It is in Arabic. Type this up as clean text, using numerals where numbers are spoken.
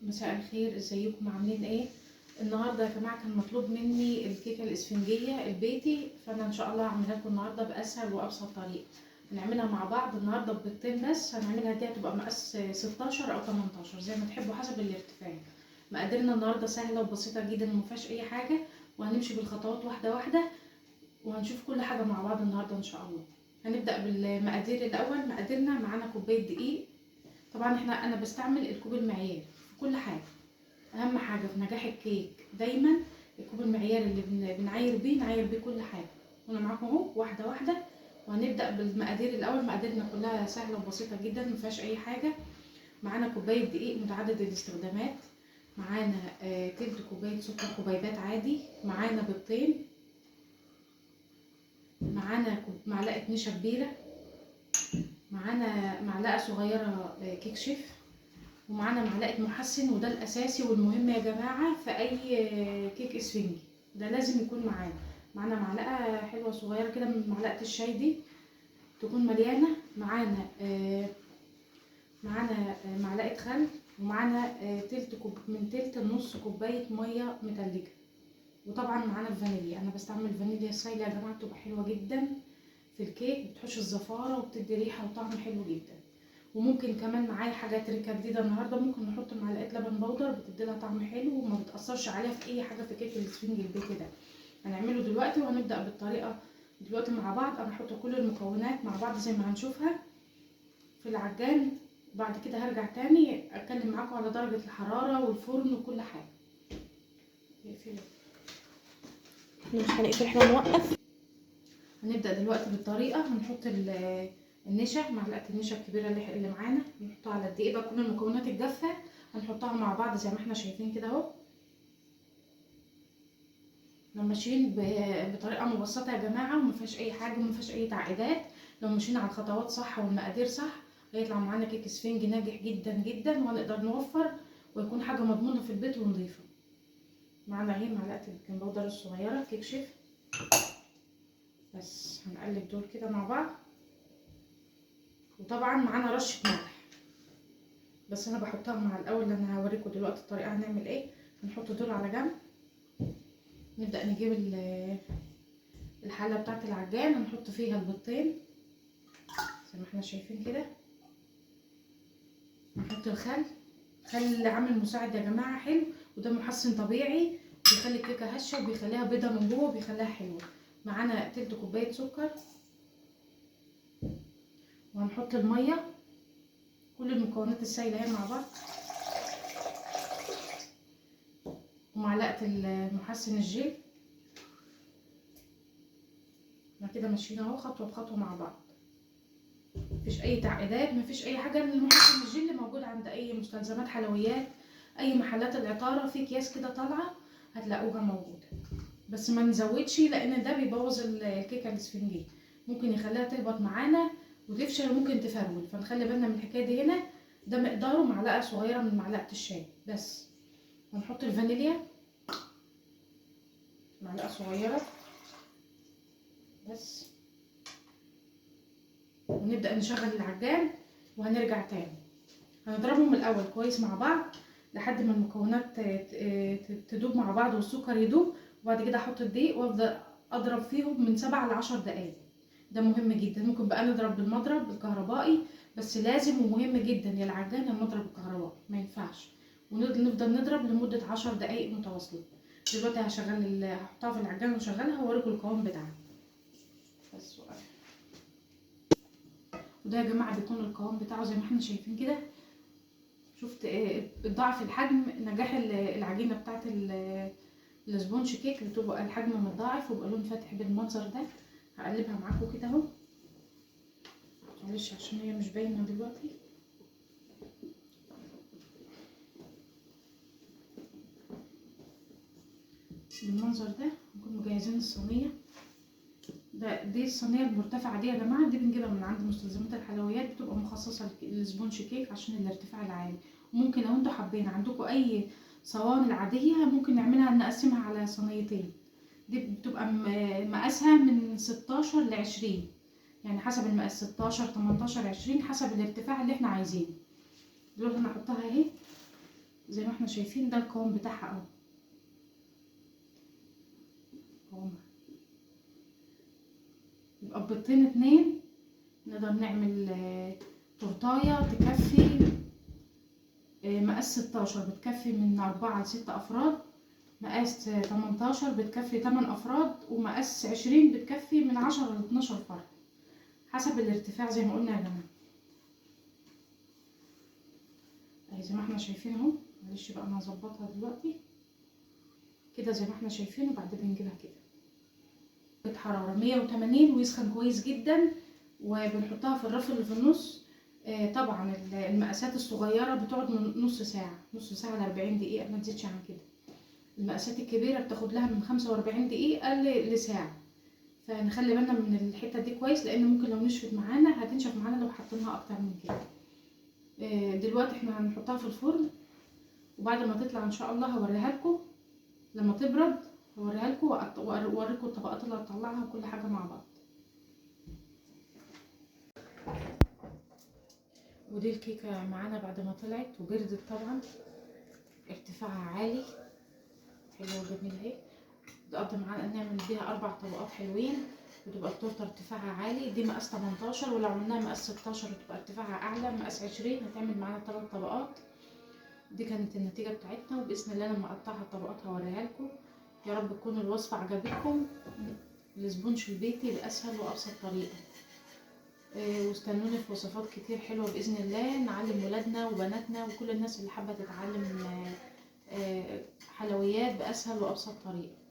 مساء الخير، ازيكم عاملين ايه؟ النهارده يا جماعه كان مطلوب مني الكيكه الاسفنجيه البيتي، فانا ان شاء الله هعملها لكم النهارده باسهل وابسط طريقه. هنعملها مع بعض النهارده ببيضتين بس. هنعملها دي هتبقى مقاس 16 او 18 زي ما تحبوا حسب الارتفاع. مقاديرنا النهارده سهله وبسيطه جدا ومفيهاش اي حاجه، وهنمشي بالخطوات واحده واحده وهنشوف كل حاجه مع بعض النهارده ان شاء الله. هنبدا بالمقادير. الاول مقاديرنا معانا كوبايه دقيق. طبعا انا بستعمل الكوب المعيار في كل حاجه. اهم حاجه في نجاح الكيك دايما الكوب المعيار اللي بنعاير بيه، نعاير بيه كل حاجه. وانا معاكم اهو واحده واحده. وهنبدا بالمقادير الاول. مقاديرنا كلها سهله وبسيطه جدا مفيهاش اي حاجه. معانا كوبايه دقيق متعدد الاستخدامات، معانا تلت كوبايه سكر كوبايات عادي، معانا بيضتين، معانا معلقه نشا كبيره، معانا معلقه صغيره كيك شيف، ومعانا معلقه محسن، وده الاساسي والمهم يا جماعه في اي كيك اسفنجي، ده لازم يكون معانا. معانا معلقه حلوه صغيره كده من معلقه الشاي دي تكون مليانه. معانا معلقه خل، ومعانا تلت لنص كوبايه ميه متلجه. وطبعا معانا الفانيليا. انا بستعمل الفانيليا السايله يا جماعه، بتبقى حلوه جدا في الكيك، بتحوش الزفاره وبتدي ريحه وطعم حلو جدا. وممكن كمان معايا حاجه تركه جديده النهارده، ممكن نحط معلقه لبن بودر بتدي لها طعم حلو وما بتاثرش عليها في اي حاجه في كيك الاسفنج البيتي ده. هنعمله دلوقتي وهنبدا بالطريقه دلوقتي مع بعض. انا هحط كل المكونات مع بعض زي ما هنشوفها في العجان. بعد كده هرجع تاني اتكلم معاكم على درجه الحراره والفرن وكل حاجه. مش هنقفل، احنا نوقف. هنبدا دلوقتي بالطريقه. هنحط النشا، معلقه النشا الكبيره اللي معانا نحطها على الدقيق. بقى كل المكونات الجافه هنحطها مع بعض زي ما احنا شايفين كده اهو. ماشيين بطريقه مبسطه يا جماعه ومفيهاش اي حاجه ومفيهاش اي تعقيدات. لو مشينا على الخطوات صح والمقادير صح هيطلع معانا كيك اسفنج ناجح جدا جدا، وهنقدر نوفر ويكون حاجه مضمونه في البيت ونضيفه. معانا اهي معلقه البيكنج باودر الصغيره كيك شيف بس. هنقلب دول كده مع بعض. وطبعا معانا رشه ملح بس انا بحطها مع الاول، انا هوريكم دلوقتي الطريقه هنعمل ايه. هنحط دول على جنب. نبدا نجيب الحله بتاعه العجان، هنحط فيها البيضتين زي ما احنا شايفين كده. نحط الخل. خل عامل مساعد يا جماعه حلو، وده محسن طبيعي بيخلي الكيكه هشه وبيخليها بيضه من جوه وبيخليها حلوه. معانا تلت كوبايه سكر، وهنحط الميه. كل المكونات السايله اهي مع بعض، ومعلقه المحسن الجيل. احنا كده ماشيين اهو خطوه بخطوه مع بعض، مفيش اي تعقيدات، مفيش اي حاجه. من المحسن الجيل موجود عند اي مستلزمات حلويات، اي محلات العطاره، في اكياس كده طالعه هتلاقوها موجوده. بس ما نزودش لان ده بيبوظ الكيكه الاسفنجيه، ممكن يخليها تهبط معانا وتفشل وممكن تفرول، فنخلي بالنا من الحكايه دي هنا. ده مقداره معلقه صغيره من معلقه الشاي بس. هنحط الفانيليا معلقه صغيره بس، ونبدا نشغل العجان وهنرجع تاني. هنضربهم الاول كويس مع بعض لحد ما المكونات تدوب مع بعض والسكر يدوب، وبعد كده احط الدقيق وافضل اضرب فيهم من 7 ل 10 دقايق. ده مهم جدا. ممكن بقى نضرب بالمضرب الكهربائي، بس لازم ومهم جدا يا العجان يا المضرب الكهربائي، ما ينفعش. ونفضل نضرب لمده 10 دقايق متواصله. دلوقتي هحطها في العجان واشغلها واوريكم القوام بتاعها بس. وده يا جماعه بيكون القوام بتاعه زي ما احنا شايفين كده. شفت ضعف الحجم نجاح العجينه بتاعت السبونج كيك، بتبقى الحجم متضاعف ويبقى لون فاتح بالمنظر ده. هقلبها معاكم كده اهو، معلش عشان هي مش باينه دلوقتي. بالمنظر ده. نكون مجهزين الصينيه. دي الصينيه المرتفعه دي يا جماعه، دي بنجيبها من عند مستلزمات الحلويات، بتبقى مخصصه للسبونج كيك عشان الارتفاع العالي. وممكن لو انتوا حابين عندكم اي صواني العاديه ممكن نعملها نقسمها على صينيتين. دي بتبقى مقاسها من 16 ل 20، يعني حسب المقاس 16 18 20 حسب الارتفاع اللي احنا عايزينه. دلوقتي انا هحطها اهي زي ما احنا شايفين ده القوام بتاعها اهو. قوامها يبقى بيضتين اتنين نقدر نعمل تورتايه تكفي مقاس 16 بتكفي من 4 ل6 افراد، مقاس 18 بتكفي 8 افراد، ومقاس 20 بتكفي من 10 ل 12 فرد حسب الارتفاع زي ما قلنا يا جماعه. اهي زي ما احنا شايفين اهو. معلش بقى انا هظبطها دلوقتي كده زي ما احنا شايفين، وبعدين بنجيبها كده درجة حرارة 180 ويسخن كويس جدا، وبنحطها في الرف اللي في النص. طبعا المقاسات الصغيرة بتقعد من نص ساعة ل 40 دقيقة، ما تزيدش عن كده. المقاسات الكبيرة بتاخد لها من 45 دقيقة لساعة، فنخلي بالنا من الحتة دي كويس، لان ممكن لو نشفت معانا هتنشف معانا لو حطيناها اكتر من كده. دلوقتي احنا هنحطها في الفرن، وبعد ما تطلع ان شاء الله هوريها لكم لما تبرد، هوريها لكم واوريكم الطبقات اللي هتطلعها وكل حاجه مع بعض. ودي الكيكه معانا بعد ما طلعت وبردت، طبعا ارتفاعها عالي حلوه وجميله اهي. تقدر معانا نعمل بيها 4 طبقات حلوين، وتبقى التورته ارتفاعها عالي. دي مقاس 18، ولو عملناها مقاس 16 تبقى ارتفاعها اعلى. مقاس 20 هتعمل معانا 3 طبقات. دي كانت النتيجه بتاعتنا، وباذن الله لما اقطعها الطبقات هوريها لكم. يا رب تكون الوصفه عجبتكم. الاسبونج البيتي باسهل وابسط طريقه. واستنوني في وصفات كتير حلوه باذن الله، نعلم ولادنا وبناتنا وكل الناس اللي حابه تتعلم حلويات باسهل وابسط طريقه.